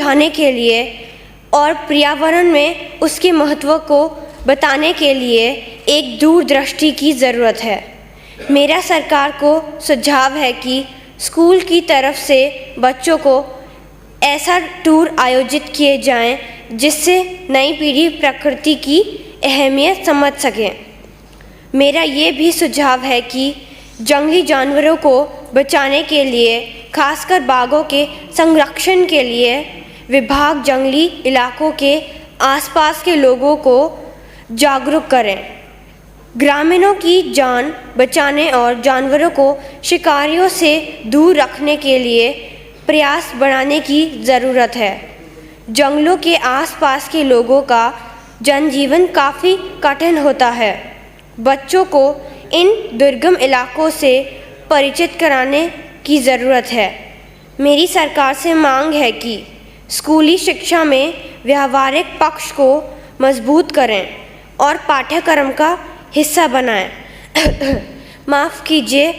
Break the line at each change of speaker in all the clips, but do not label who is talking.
समझाने के लिए और पर्यावरण में उसके महत्व को बताने के लिए एक दूरदृष्टि की ज़रूरत है। मेरा सरकार को सुझाव है कि स्कूल की तरफ से बच्चों को ऐसा टूर आयोजित किए जाएं जिससे नई पीढ़ी प्रकृति की अहमियत समझ सके। मेरा ये भी सुझाव है कि जंगली जानवरों को बचाने के लिए, खासकर बाघों के संरक्षण के लिए, विभाग जंगली इलाकों के आसपास के लोगों को जागरूक करें। ग्रामीणों की जान बचाने और जानवरों को शिकारियों से दूर रखने के लिए प्रयास बढ़ाने की ज़रूरत है। जंगलों के आसपास के लोगों का जनजीवन काफ़ी कठिन होता है। बच्चों को इन दुर्गम इलाकों से परिचित कराने की ज़रूरत है। मेरी सरकार से मांग है कि स्कूली शिक्षा में व्यावहारिक पक्ष को मजबूत करें और पाठ्यक्रम का हिस्सा बनाएं। माफ़ कीजिए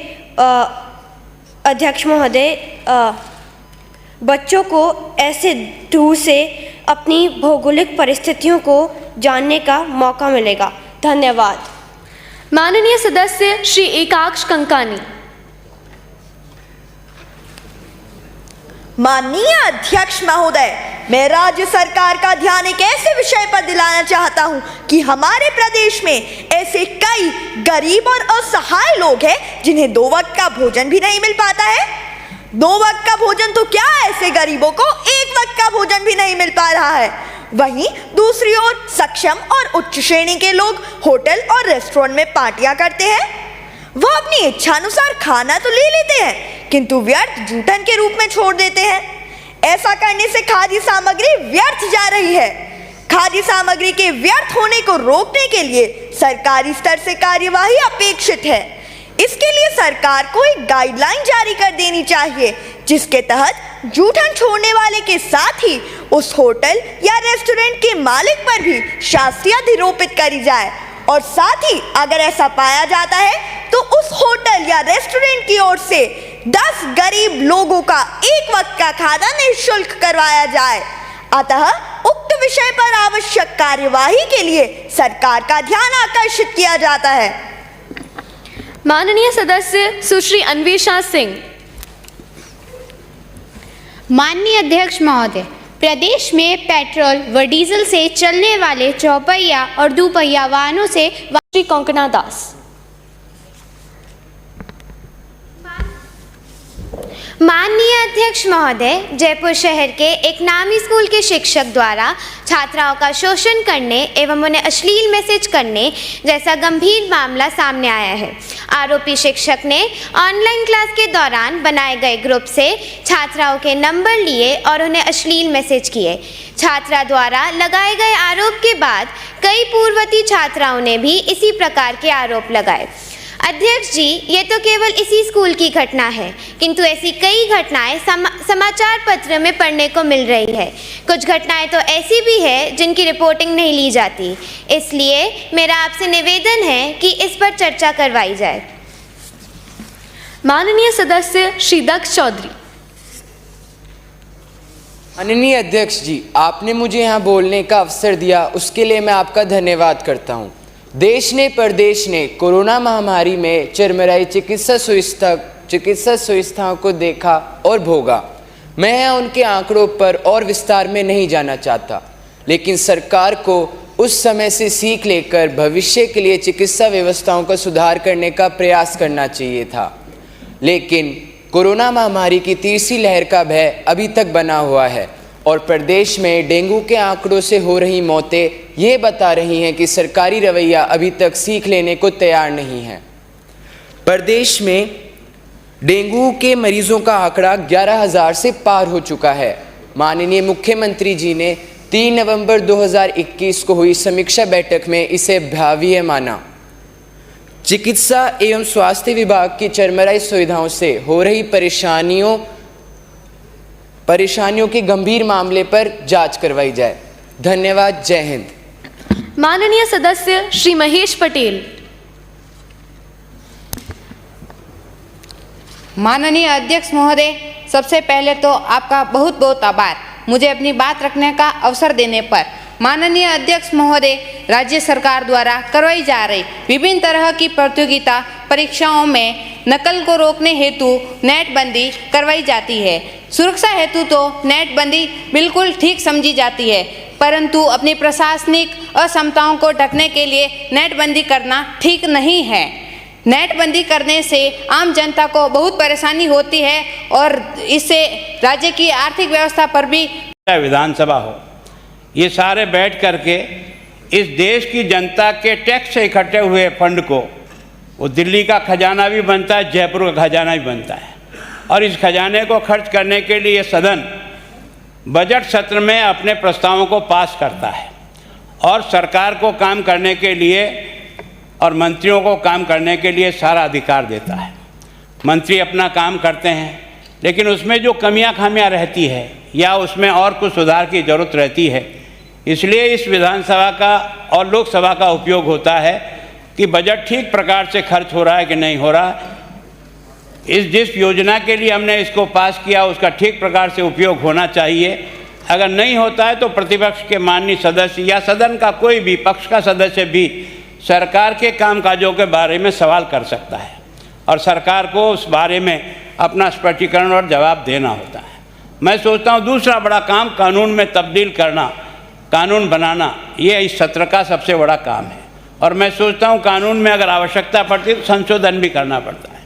अध्यक्ष महोदय, बच्चों को ऐसे टूर से अपनी भौगोलिक परिस्थितियों को जानने का मौका मिलेगा। धन्यवाद।
माननीय सदस्य श्री एकाक्ष कंकानी।
माननीय अध्यक्ष महोदय, मैं राज्य सरकार का ध्यान एक ऐसे विषय पर दिलाना चाहता हूं कि हमारे प्रदेश में ऐसे कई गरीब और असहाय लोग हैं जिन्हें 2 वक्त का भोजन भी नहीं मिल पाता है। 2 वक्त का भोजन तो क्या, ऐसे गरीबों को 1 वक्त का भोजन भी नहीं मिल पा रहा है। वहीं दूसरी ओर सक्षम और उच्च श्रेणी के लोग होटल और रेस्टोरेंट में पार्टियां करते हैं। वह अपनी इच्छानुसार खाना तो ले लेते हैं किंतु व्यर्थ जूठन के रूप में छोड़ देते हैं। ऐसा करने से खाद्य सामग्री व्यर्थ जा रही है। खाद्य सामग्री के व्यर्थ होने को रोकने के लिए सरकारी स्तर से कार्यवाही अपेक्षित है। इसके लिए सरकार को एक गाइडलाइन जारी कर देनी चाहिए जिसके तहत जूठन छोड़ने वाले के साथ ही उस होटल या रेस्टोरेंट के मालिक पर भी शास्ति अधिरोपित करी जाए और साथ ही अगर ऐसा पाया जाता है तो उस होटल या रेस्टोरेंट की ओर से 10 गरीब लोगों का 1 वक्त का खाना निःशुल्क करवाया जाए। अतः उक्त विषय पर आवश्यक कार्यवाही के लिए सरकार का ध्यान आकर्षित किया जाता है।
माननीय सदस्य सुश्री अन्वेषा सिंह।
माननीय अध्यक्ष महोदय, प्रदेश में पेट्रोल व डीजल से चलने वाले चौपहिया और दुपहिया वाहनों से
श्री कोंकणा दास।
माननीय अध्यक्ष महोदय, जयपुर शहर के एक नामी स्कूल के शिक्षक द्वारा छात्राओं का शोषण करने एवं उन्हें अश्लील मैसेज करने जैसा गंभीर मामला सामने आया है। आरोपी शिक्षक ने ऑनलाइन क्लास के दौरान बनाए गए ग्रुप से छात्राओं के नंबर लिए और उन्हें अश्लील मैसेज किए। छात्रा द्वारा लगाए गए आरोप के बाद कई पूर्ववती छात्राओं ने भी इसी प्रकार के आरोप लगाए। अध्यक्ष जी, ये तो केवल इसी स्कूल की घटना है, किंतु ऐसी कई घटनाएं समाचार पत्र में पढ़ने को मिल रही है। कुछ घटनाएं तो ऐसी भी है जिनकी रिपोर्टिंग नहीं ली जाती। इसलिए मेरा आपसे निवेदन है कि इस पर चर्चा करवाई जाए।
माननीय सदस्य श्री दक्ष चौधरी।
माननीय अध्यक्ष जी, आपने मुझे यहाँ बोलने का अवसर दिया, उसके लिए मैं आपका धन्यवाद करता हूँ। देश ने प्रदेश ने कोरोना महामारी में चिरमिराई चिकित्सा सुविधाओं को देखा और भोगा। मैं यहाँ उनके आंकड़ों पर और विस्तार में नहीं जाना चाहता, लेकिन सरकार को उस समय से सीख लेकर भविष्य के लिए चिकित्सा व्यवस्थाओं का सुधार करने का प्रयास करना चाहिए था। लेकिन कोरोना महामारी की तीसरी लहर का भय अभी तक बना हुआ है और प्रदेश में डेंगू के आंकड़ों से हो रही मौतें ये बता रही हैं कि सरकारी रवैया अभी तक सीख लेने को तैयार नहीं है। प्रदेश में डेंगू के मरीजों का आंकड़ा 11,000 से पार हो चुका है। माननीय मुख्यमंत्री जी ने 3 नवंबर 2021 को हुई समीक्षा बैठक में इसे भयावह माना। चिकित्सा एवं स्वास्थ्य विभाग की चरमराई सुविधाओं से हो रही परेशानियों के गंभीर मामले पर जांच करवाई जाए। धन्यवाद। जय हिंद।
माननीय सदस्य श्री महेश पटेल।
माननीय अध्यक्ष महोदय, सबसे पहले तो आपका बहुत बहुत आभार। मुझे अपनी बात रखने का अवसर देने पर। माननीय अध्यक्ष महोदय, राज्य सरकार द्वारा करवाई जा रही विभिन्न तरह की प्रतियोगिता परीक्षाओं में नकल को रोकने हेतु नेट बंदी करवाई जाती है। सुरक्षा हेतु तो नेट बंदी बिल्कुल ठीक समझी जाती है, परंतु अपनी प्रशासनिक असमताओं को ढकने के लिए नेट बंदी करना ठीक नहीं है। नेट बंदी करने से आम जनता को बहुत परेशानी होती है और इससे राज्य की आर्थिक व्यवस्था पर भी।
विधानसभा हो, ये सारे बैठ करके इस देश की जनता के टैक्स से इकट्ठे हुए फंड को, वो दिल्ली का खजाना भी बनता है, जयपुर का खजाना भी बनता है, और इस खजाने को खर्च करने के लिए सदन बजट सत्र में अपने प्रस्तावों को पास करता है और सरकार को काम करने के लिए और मंत्रियों को काम करने के लिए सारा अधिकार देता है। मंत्री अपना काम करते हैं, लेकिन उसमें जो कमियां खामियां रहती है या उसमें और कुछ सुधार की ज़रूरत रहती है, इसलिए इस विधानसभा का और लोकसभा का उपयोग होता है कि बजट ठीक प्रकार से खर्च हो रहा है कि नहीं हो रहा। जिस योजना के लिए हमने इसको पास किया उसका ठीक प्रकार से उपयोग होना चाहिए। अगर नहीं होता है तो प्रतिपक्ष के माननीय सदस्य या सदन का कोई भी पक्ष का सदस्य भी सरकार के कामकाजों के बारे में सवाल कर सकता है और सरकार को उस बारे में अपना स्पष्टीकरण और जवाब देना होता है। मैं सोचता हूँ दूसरा बड़ा काम कानून में तब्दील करना, कानून बनाना, ये इस सत्र का सबसे बड़ा काम है। और मैं सोचता हूँ कानून में अगर आवश्यकता पड़ती है तो संशोधन भी करना पड़ता है।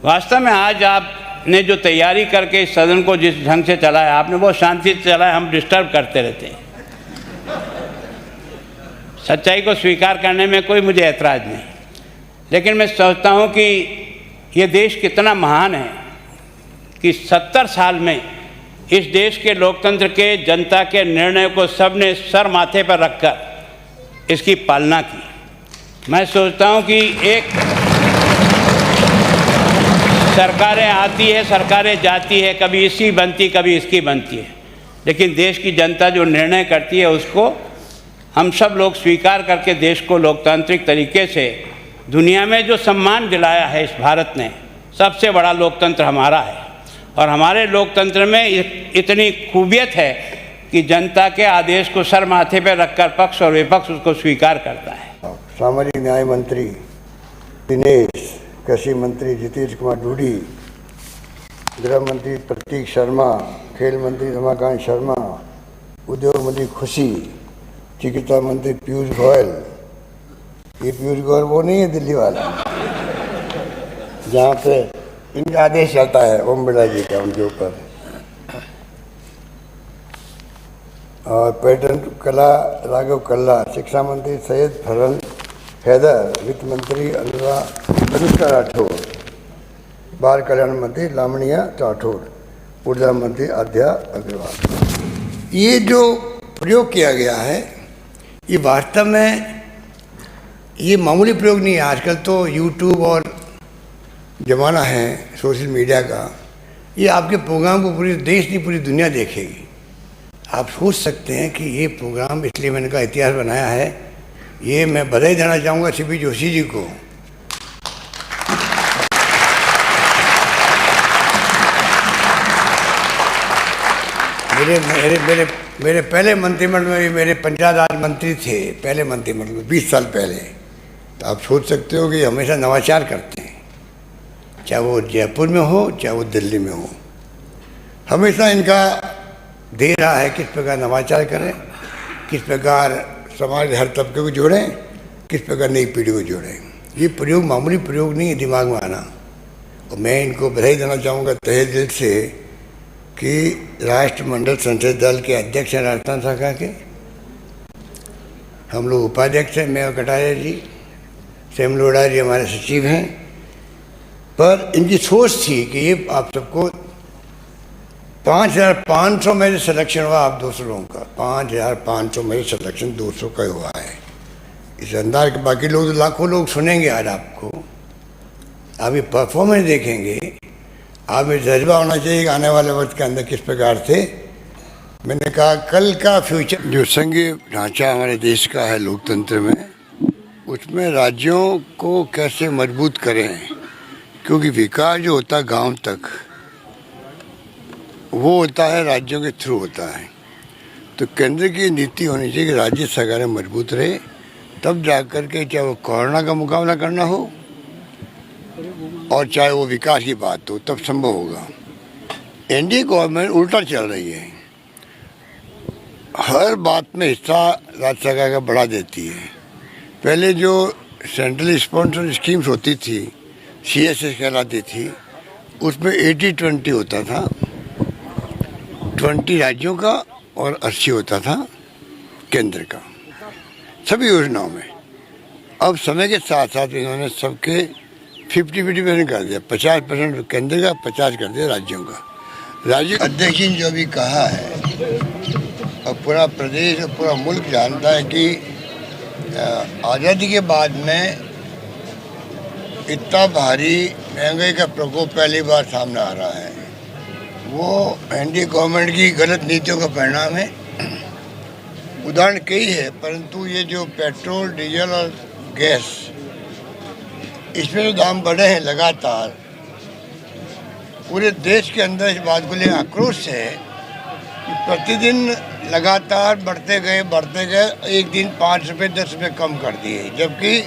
वास्तव में आज आपने जो तैयारी करके इस सदन को जिस ढंग से चलाया, आपने बहुत शांति से चलाया, हम डिस्टर्ब करते रहते हैं। सच्चाई को स्वीकार करने में कोई मुझे ऐतराज़ नहीं, लेकिन मैं सोचता हूँ कि ये देश कितना महान है कि 70 साल में इस देश के लोकतंत्र के, जनता के निर्णय को सबने सर माथे पर रखकर इसकी पालना की। मैं सोचता हूँ कि एक सरकारें आती है, सरकारें जाती है, कभी इसकी बनती कभी इसकी बनती है, लेकिन देश की जनता जो निर्णय करती है उसको हम सब लोग स्वीकार करके देश को लोकतांत्रिक तरीके से दुनिया में जो सम्मान दिलाया है इस भारत ने, सबसे बड़ा लोकतंत्र हमारा है। और हमारे लोकतंत्र में इतनी खूबियत है कि जनता के आदेश को सर माथे पर रखकर पक्ष और विपक्ष उसको स्वीकार करता है।
सामाजिक न्याय मंत्री दिनेश, कृषि मंत्री जितेश कुमार डूडी, गृह मंत्री प्रतीक शर्मा, खेल मंत्री रमाकांत शर्मा, उद्योग मंत्री खुशी, चिकित्सा मंत्री पीयूष गोयल। ये पीयूष गोयल वो नहीं है दिल्ली वाला जहाँ पे इनका आदेश चलता है ओम बिरला जी का उनके ऊपर। और पर्यटन कला राघव कल्ला, शिक्षा मंत्री सैयद फरहन हैदर, वित्त मंत्री अनुष्का राठौर, बाल कल्याण मंत्री लावण्या राठौर, ऊर्जा मंत्री आद्या अग्रवाल। ये जो प्रयोग किया गया है ये वास्तव में ये मामूली प्रयोग नहीं है। आजकल तो यूट्यूब और ज़माना है सोशल मीडिया का, ये आपके प्रोग्राम को पूरी देश नहीं पूरी दुनिया देखेगी। आप सोच सकते हैं कि ये प्रोग्राम, इसलिए मैंने कहा इतिहास बनाया है। ये मैं बधाई देना चाहूँगा सीपी जोशी जी को। मेरे पहले मंत्रिमंडल में मेरे पंचायत राज मंत्री थे, पहले मंत्रिमंडल में 20 साल पहले। तो आप सोच सकते हो कि हमेशा नवाचार करते हैं, चाहे वो जयपुर में हो चाहे वो दिल्ली में हो। हमेशा इनका दे रहा है किस प्रकार नवाचार करें, किस प्रकार समाज के हर तबके को जोड़ें, किस प्रकार नई पीढ़ी को जोड़ें। ये प्रयोग मामूली प्रयोग नहीं है दिमाग में आना। और मैं इनको बधाई देना चाहूँगा तहे दिल से कि राष्ट्रमंडल संसदीय दल के अध्यक्ष हैं राजस्थान शाखा के, हम लोग उपाध्यक्ष हैं, मैं और कटारिया जी, सेम लोढ़ा जी हमारे सचिव हैं। पर इनकी सोच थी कि ये आप सबको 5500 में से सिलेक्शन हुआ आप 200 लोगों का, 5500 में से सिलेक्शन 200 का हुआ है। इस अंदाज के बाकी लोग तो लाखों लोग सुनेंगे आज आपको, आप ये परफॉर्मेंस देखेंगे, आप ये जज्बा होना चाहिए कि आने वाले वक्त के अंदर किस प्रकार से। मैंने कहा कल का फ्यूचर जो संघीय ढांचा हमारे देश का है लोकतंत्र में, उसमें राज्यों को कैसे मजबूत करें, क्योंकि विकास जो होता है गांव तक, वो होता है राज्यों के थ्रू होता है। तो केंद्र की नीति होनी चाहिए कि राज्य सरकारें मजबूत रहे, तब जाकर के चाहे वो कोरोना का मुकाबला करना हो और चाहे वो विकास की बात हो, तब संभव होगा। एनडीए गवर्नमेंट उल्टा चल रही है, हर बात में हिस्सा राज्य सरकार का बढ़ा देती है। पहले जो सेंट्रल स्पॉन्सर स्कीम्स होती थी, CSS कहलाती थी, उसमें 80-20 होता था, 20 राज्यों का और 80 होता था केंद्र का, सभी योजनाओं में। अब समय के साथ साथ इन्होंने सबके 50-50% कर दिया, 50% केंद्र का, 50 कर दिया राज्यों का। राज्य अध्यक्ष ने जो भी कहा है, और पूरा प्रदेश और पूरा मुल्क जानता है कि आज़ादी के बाद में इतना भारी महंगाई का प्रकोप पहली बार सामने आ रहा है। वो एनडीए गवर्नमेंट की गलत नीतियों का परिणाम है। उदाहरण कई है, परंतु ये जो पेट्रोल, डीजल और गैस, इसमें जो दाम बढ़े हैं लगातार, पूरे देश के अंदर इस बात को लेकर आक्रोश है कि प्रतिदिन लगातार बढ़ते गए, एक दिन 5 रुपये 10 रुपये कम कर दिए, जबकि